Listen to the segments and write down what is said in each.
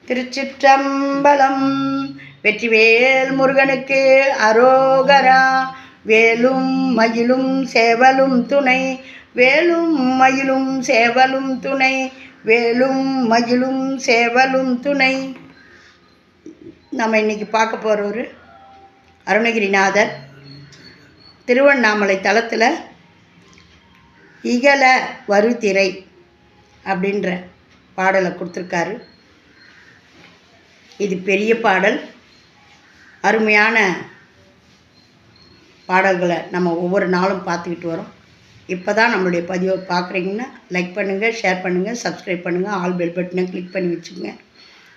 திருச்சிற்றம்பலம். வெற்றிவேல் முருகனுக்கு அரோகரா. வேலும் மயிலும் சேவலும் துணை, வேலும் மயிலும் சேவலும் துணை, வேலும் மயிலும் சேவலும் துணை. நம்ம இன்னைக்கு பார்க்க போகிறவர் அருணகிரிநாதர். திருவண்ணாமலை தலத்தில் இகல வருதிரை அப்படின்ற பாடலை கொடுத்துருக்காரு. இது பெரிய பாடல். அருமையான பாடல்களை நம்ம ஒவ்வொரு நாளும் பார்த்துக்கிட்டு வரோம். இப்போ தான் நம்மளுடைய பதிவை பார்க்குறீங்கன்னா லைக் பண்ணுங்கள், ஷேர் பண்ணுங்கள், சப்ஸ்கிரைப் பண்ணுங்கள், ஆல் பெல் பட்டனை கிளிக் பண்ணி வச்சுக்கோங்க.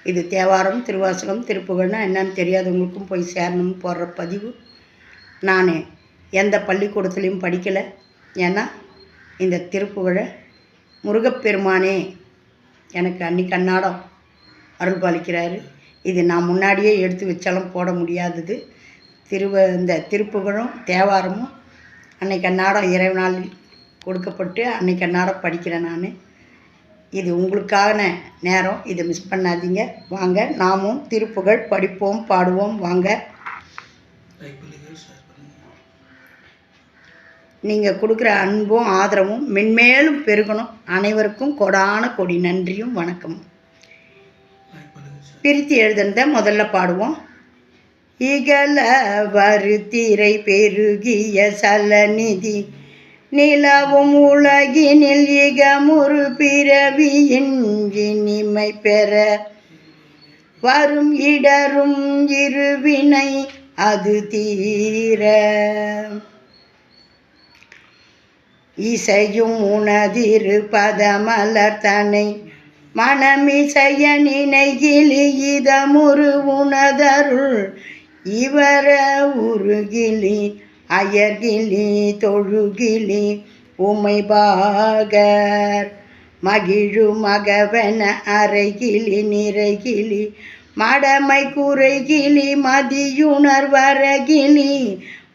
இது தேவாரம், திருவாசகம், திருப்புகழ்னா என்னன்னு தெரியாதவங்களுக்கும் போய் சேரணும்னு போடுற பதிவு. நான் எந்த பள்ளிக்கூடத்துலேயும் படிக்கலை. ஏன்னா இந்த திருப்புகழை முருகப்பெருமானே எனக்கு அன்னைக்கு அன்னாடம் அருள் பாலிக்கிறாரு. இது நான் முன்னாடியே எடுத்து வச்சாலும் போட முடியாதது. இந்த திருப்புகழும் தேவாரமும் அன்னைக்கு அன்னாடம் இறைவனால் கொடுக்கப்பட்டு அன்னைக்கு அன்னாடம் படிக்கிறேன் நான். இது உங்களுக்கான நேரம், இதை மிஸ் பண்ணாதீங்க. வாங்க நாமும் திருப்புகழ் படிப்போம், பாடுவோம். வாங்க. நீங்கள் கொடுக்குற அன்பும் ஆதரவும் மென்மேலும் பெருகணும். அனைவருக்கும் கொடான கொடி நன்றியும் வணக்கமும். பிரித்து எழுதுனத முதல்ல பாடுவோம். இகல வருதிரை பெருகிய சலநிதி நிலவும் உலகினில் இகமுறு பிறவியின் இனிமை பெற வரும் இடரும் இருவினை அது தீர இசையும் உனதிரு பதமலர் தனை மனமிசைய நினைகிலி இதமுரு உணதருள் இவர உருகிலி அயர்கிலி தொழுகிலி உமைபாகர் மகிழு மகவன அறைகிலி நிறைகிலி மடமை குறைகிலி மதியுணர் வரகிலி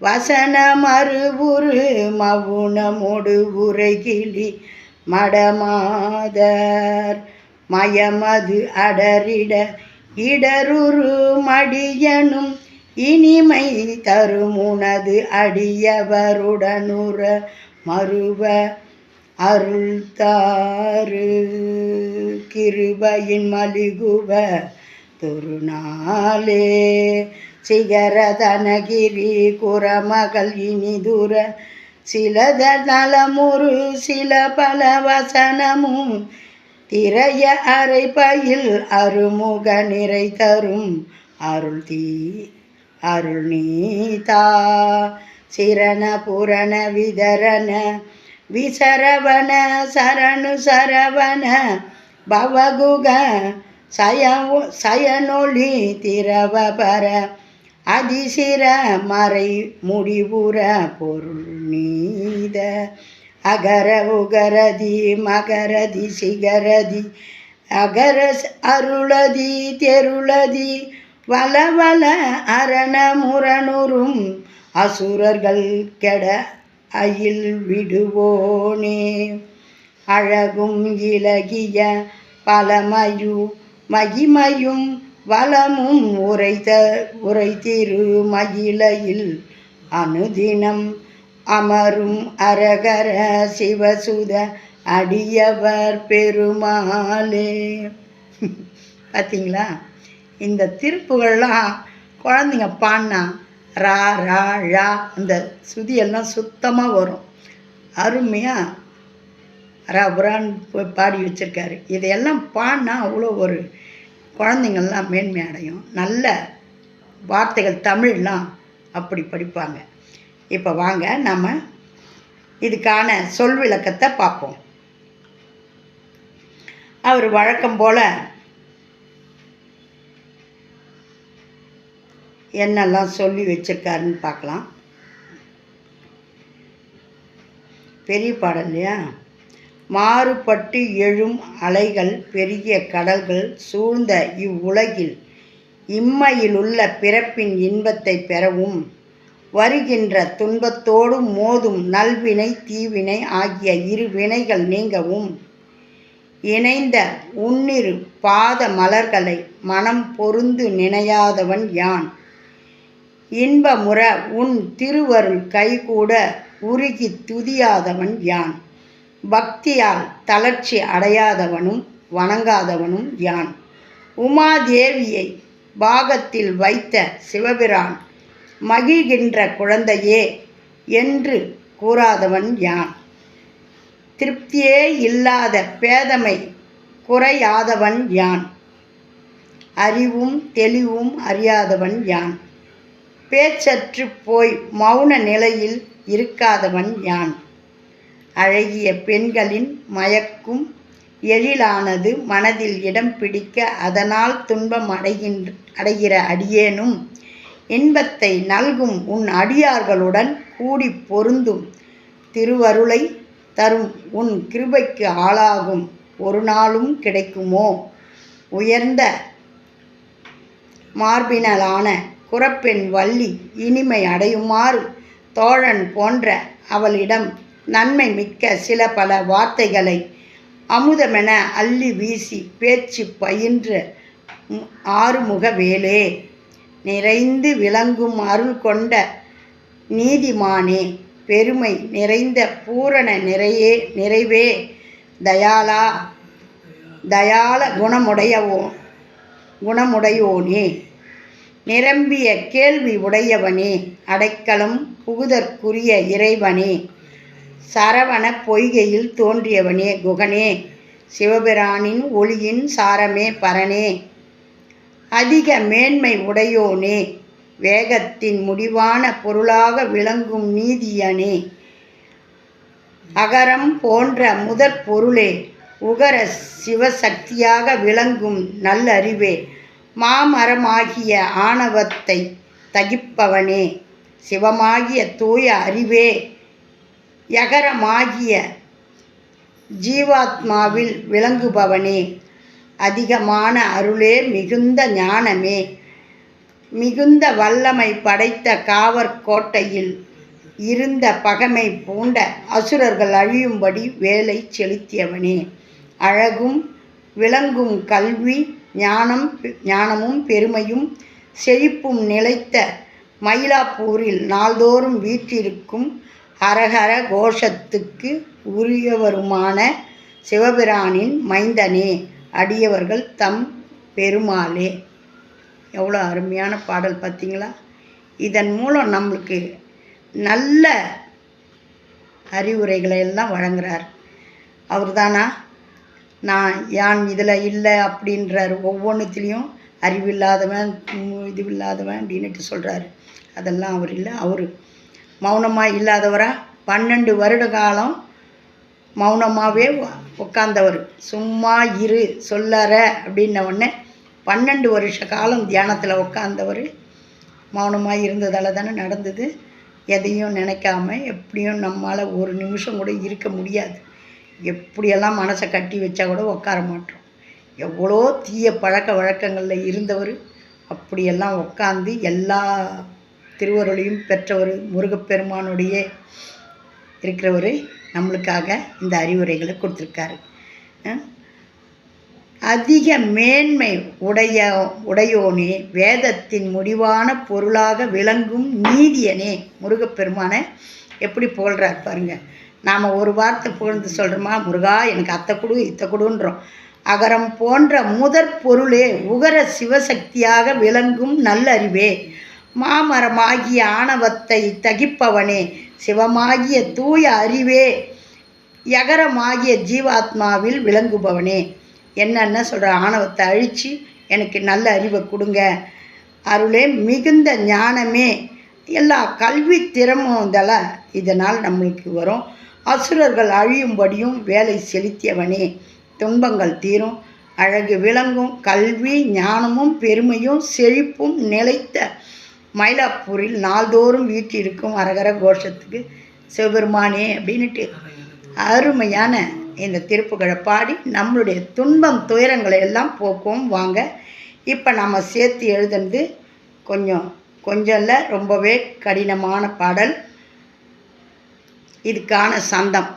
வசன மறுவுரு மவுனமொடு உரைகிலி மடமாதர் மயமது அடரிட இடருரு மடியனும் இனிமை தருமுனது அடியவருடனுற மறுவ அருள் தாரு கிருபையின் மலிகுவ தொருநாளே சிகரதனகிரி குரமகள் இனிதுர சிலத நலமுறு சில பல வசனமும் திரைய அரைப்பையில் அருமுக நிறை தரும் அருள் நீதா சிரண புரண விதரண விசரவண சரணு சரவண பவகுக சயனொளி திரவபர அதிசிர மறை முடிவுற பொருள் நீத அகர உகரதி மகரதி சிகரதி அகர அருளதி தெருளதி வளவள அரண முரணுறும் அசுரர்கள் கெட அயில் விடுவோனே அழகும் இலகிய பலமயு மகிமையும் வளமும் உரைத்திரு மகிழையில் அனுதினம் அமரும் அரகர சிவசுத அடியவர் பெருமாளே. பார்த்தீங்களா? இந்த திருப்புகள்லாம் குழந்தைங்க பாடினா ரா ரா ழா அந்த சுதியெல்லாம் சுத்தமாக வரும். அருமையாக ரபுரான்னு பாடி வச்சுருக்காரு. இதையெல்லாம் பாடினா அவ்வளோ ஒரு குழந்தைங்கள்லாம் மேன்மை அடையும். நல்ல வார்த்தைகள் தமிழ்லாம் அப்படி படிப்பாங்க. இப்போ வாங்க நம்ம இதுக்கான சொல் விளக்கத்தை பார்ப்போம். அவர் வழக்கம் போல் என்னெல்லாம் சொல்லி வச்சுருக்காருன்னு பார்க்கலாம். பெரிய பாடல் இல்லையா? மாறுபட்டு எழும் அலைகள் பெரிய கடல்கள் சூழ்ந்த இவ்வுலகில் இம்மையிலுள்ள பிறப்பின் இன்பத்தை பெறவும் வருகின்ற துன்பத்தோடு மோதும் நல்வினை தீவினை ஆகிய இரு வினைகள் நீங்கவும் இணைந்த உன்னிரு பாத மலர்களை மனம் பொருந்து நினையாதவன் யான். இன்பமுற உன் திருவருள் கைகூட உருகி துதியாதவன் யான். பக்தியால் தளர்ச்சி அடையாதவனும் வணங்காதவனும் யான். உமாதேவியை பாகத்தில் வைத்த சிவபிரான் மகிழ்கின்ற குழந்தையே என்று கூறாதவன் யான். திருப்தியே இல்லாத பேதமை குறையாதவன் யான். அறிவும் தெளிவும் அறியாதவன் யான். பேச்சற்று போய் மௌன நிலையில் இருக்காதவன் யான். அழகிய பெண்களின் மயக்கும் எழிலானது மனதில் இடம் பிடிக்க அதனால் துன்பம் அடைகிற அடியேனும் இன்பத்தை நல்கும் உன் அடியார்களுடன் கூடி பொருந்தும் திருவருளை தரும் உன் கிருபைக்கு ஆளாகும் ஒரு நாளும் கிடைக்குமோ? உயர்ந்த மார்பினலான குறப்பெண் வள்ளி இனிமை அடையுமாறு தோழன் போன்ற அவளிடம் நன்மை மிக்க சில பல வார்த்தைகளை அமுதமென அள்ளி வீசி பேச்சு பயின்ற ஆறுமுக வேலே, நிறைந்து விளங்கும் அருள் கொண்ட நீதிமானே, பெருமை நிறைந்த பூரண நிறைவே, தயால குணமுடையோனே, நிரம்பிய கேள்வி உடையவனே, அடைக்கலம் புகுதற்குரிய இறைவனே, சரவண பொய்கையில் தோன்றியவனே, குகனே, சிவபிரானின் ஒளியின் சாரமே, பரனே, அதிக மேன்மை உடையோனே, வேகத்தின் முடிவான பொருளாக விளங்கும் நீதியனே, அகரம் போன்ற முதற் பொருளே, உகர சிவசக்தியாக விளங்கும் நல்லறிவே, மாமரமாகிய ஆணவத்தை தகிப்பவனே, சிவமாகிய தூய அறிவே, யகரமாகிய ஜீவாத்மாவில் விளங்குபவனே, அதிகமான அருளே, மிகுந்த ஞானமே, மிகுந்த வல்லமை படைத்த காவற்கோட்டையில் இருந்த பகைமை பூண்ட அசுரர்கள் அழியும்படி வேலை செலுத்தியவனே, அழகும் விளங்கும் கல்வி ஞானமும் பெருமையும் செழிப்பும் நிலைத்த மயிலாப்பூரில் நாள்தோறும் வீற்றிருக்கும் ஹரஹர கோஷத்துக்கு உரியவருமான சிவபிரானின் மைந்தனே, அடியவர்கள் தம் பெருமாளே. எவ்வளோ அருமையான பாடல் பார்த்தீங்களா? இதன் மூலம் நம்மளுக்கு நல்ல அறிவுரைகளை எல்லாம் வழங்குறார். அவர் தானா? நான் யான் இதில் இல்லை அப்படின்றார். ஒவ்வொன்றுத்துலேயும் அறிவில்லாதவன் இதுவில்லாதவன் அப்படின்ட்டு சொல்கிறாரு. அதெல்லாம் அவர் இல்லை. அவர் மௌனமாக இல்லாதவரா 12 வருட காலம் மௌனமாகவே உட்கார்ந்தவர். சும்மா இரு சொல்லற அப்படின்ன உடனே 12 வருஷ காலம் தியானத்தில் உட்கார்ந்தவர். மௌனமாக இருந்ததால் தானே நடந்தது. எதையும் நினைக்காம எப்படியும் நம்மளால் ஒரு நிமிஷம் கூட இருக்க முடியாது. எப்படியெல்லாம் மனசை கட்டி வச்சா கூட உட்கார மாட்டோம். எவ்வளோ தீய பழக்க வழக்கங்களில் இருந்தவர் அப்படியெல்லாம் உட்காந்து எல்லா திருவருளையும் பெற்றவர். முருகப்பெருமானுடைய இருக்கிறவர் நம்மளுக்காக இந்த அறிவுரைகளை கொடுத்துருக்காரு. அதிக மேன்மை உடையோனே, வேதத்தின் முடிவான பொருளாக விளங்கும் நீதியனே. முருகப்பெருமானை எப்படி புகழ்றார் பாருங்க. நாம் ஒரு வார்த்தை புகழ்ந்து சொல்கிறோமா, முருகா எனக்கு அத்தை கொடு இத்தை கொடுன்றோம். அகரம் போன்ற முதற் பொருளே, உகர சிவசக்தியாக விளங்கும் நல்லறிவே, மாமரமாகிய ஆணவத்தை தகிப்பவனே, சிவமாகிய தூய அறிவே, யகரமாகிய ஜீவாத்மாவில் விளங்குபவனே. என்னென்ன சொல்கிற, ஆணவத்தை அழித்து எனக்கு நல்ல அறிவை கொடுங்க, அருளே, மிகுந்த ஞானமே, எல்லா கல்வி திறமும் இதனால் நம்மளுக்கு வரும். அசுரர்கள் அழியும்படியும் வேலை செலுத்தியவனே, துன்பங்கள் தீரும், அழகு விளங்கும் கல்வி ஞானமும் பெருமையும் செழிப்பும் நிலைத்த மயிலாப்பூரில் நாள்தோறும் வீட்டிருக்கும் அரகர கோஷத்துக்கு சிவபெருமானே அப்படின்ட்டு அருமையான இந்த திருப்புகழை பாடி நம்மளுடைய துன்பம் துயரங்களை எல்லாம் போக்குவோம். வாங்க, இப்போ நம்ம சேர்த்து எழுதுனது கொஞ்சம் இல்லை, ரொம்பவே கடினமான பாடல். இதுக்கான சந்தம்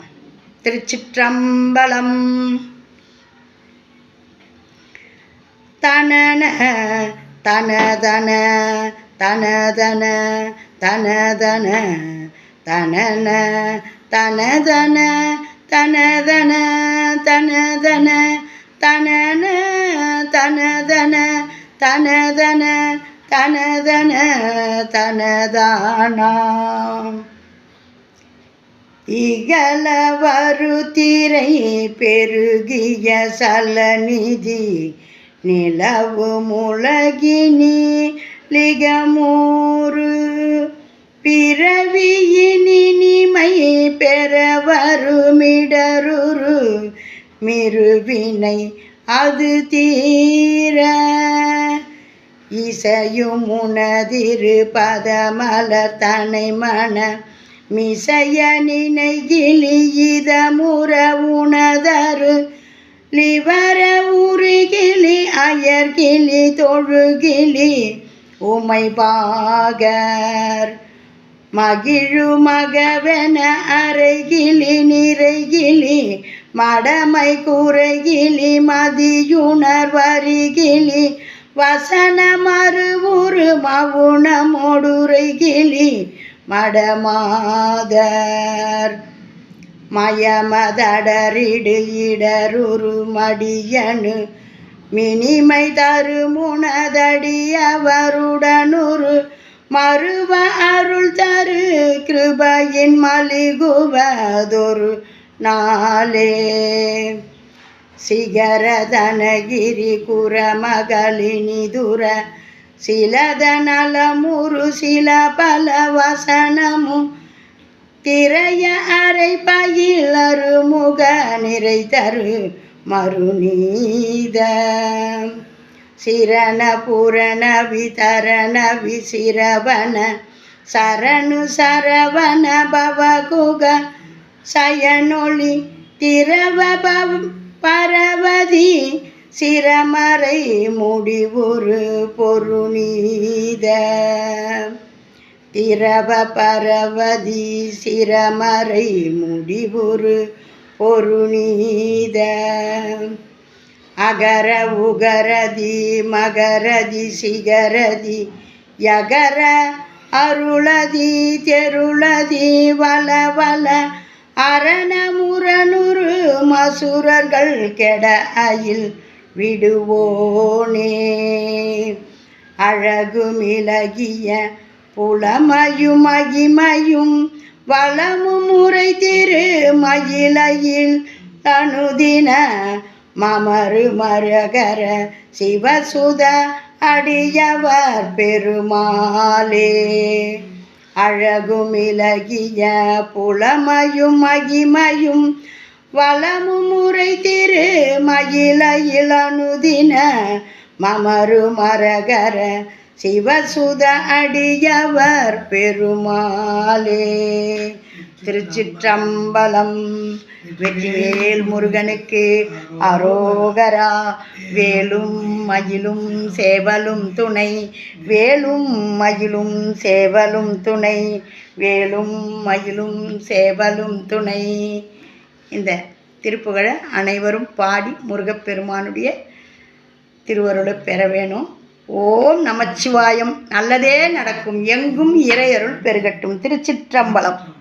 திருச்சிற்றம்பலம். தனன தனதன தனதன தனதன தனன தனதன தனதன தனதன தனன தனதன தனதன தனதன தனதானாம் இகல வருத்திரை பெருகிய சலநிதி நிலவு முழகினி லிகமூறு பிறவியினிமை பெற வருமிடருரு மிருவினை அது தீர இசையும் உனதிரு பதமலர் தனை மன மிசைய நினைகிலி இதமுற உணதரு லிவர உருகிலி அயர்கிலி தொழுகிலி உமைபாகர் மகிழு மகவென அறைகிலி நிறைகிலி மடமை குறைகிலி மதியுணர் வருகிலி வசன மறுவுரு மவுணமொடுரைகிலி மடமாதர் மயமதடரிடு இடருரு மடியனு மினிமை தருமுனதடியவருடனுரு மறுவ அருள் தரு கிருபையின் மலிகுவதொரு நாளே சிகரதனகிரி குரமகளினிதுர சிலதனலமுரு சில பல வசனமு திரைய அரை பயிலரு முக நிறை தரு மருநீத சிரண புரண விதரண விசிரவன சரணு சரவண பவகுக சயனொளி திரவ பரவதி சிரமறை முடிவுறு பொருநீத திரவ பரவதி சிரமறை முடிவுறு பொருநீத அகர உகரதி மகரதி சிகரதி யகர அருளதி தெருளதி வளவல அரணமுரனுரு மசுரர்கள் கெட அயில் விடுவோனே அழகுமிலகிய புலமையும் மகிமையும் வளமும் முறை திரு மயிலையில் அனுதின மமரு மரகர சிவசுத அடியவர் பெருமாளே அழகுமிலகிய புலமையும் மகிமையும் வளமும் முறை திரு மயிலையில் அனுதின மமரு மரகர சிவசுத அடியவர் பெருமாளே. திருச்சிற்றம்பலம். வெற்றிவேல் முருகனுக்கு அரோகரா. வேலும் மயிலும் சேவலும் துணை, வேலும் மயிலும் சேவலும் துணை, வேலும் மயிலும் சேவலும் துணை. இந்த திருப்புகழை அனைவரும் பாடி முருகப்பெருமானுடைய திருவருளை பெற வேணும். ஓம் நமச்சிவாயம். நல்லதே நடக்கும். எங்கும் இறையருள் பெருகட்டும். திருச்சிற்றம்பலம்.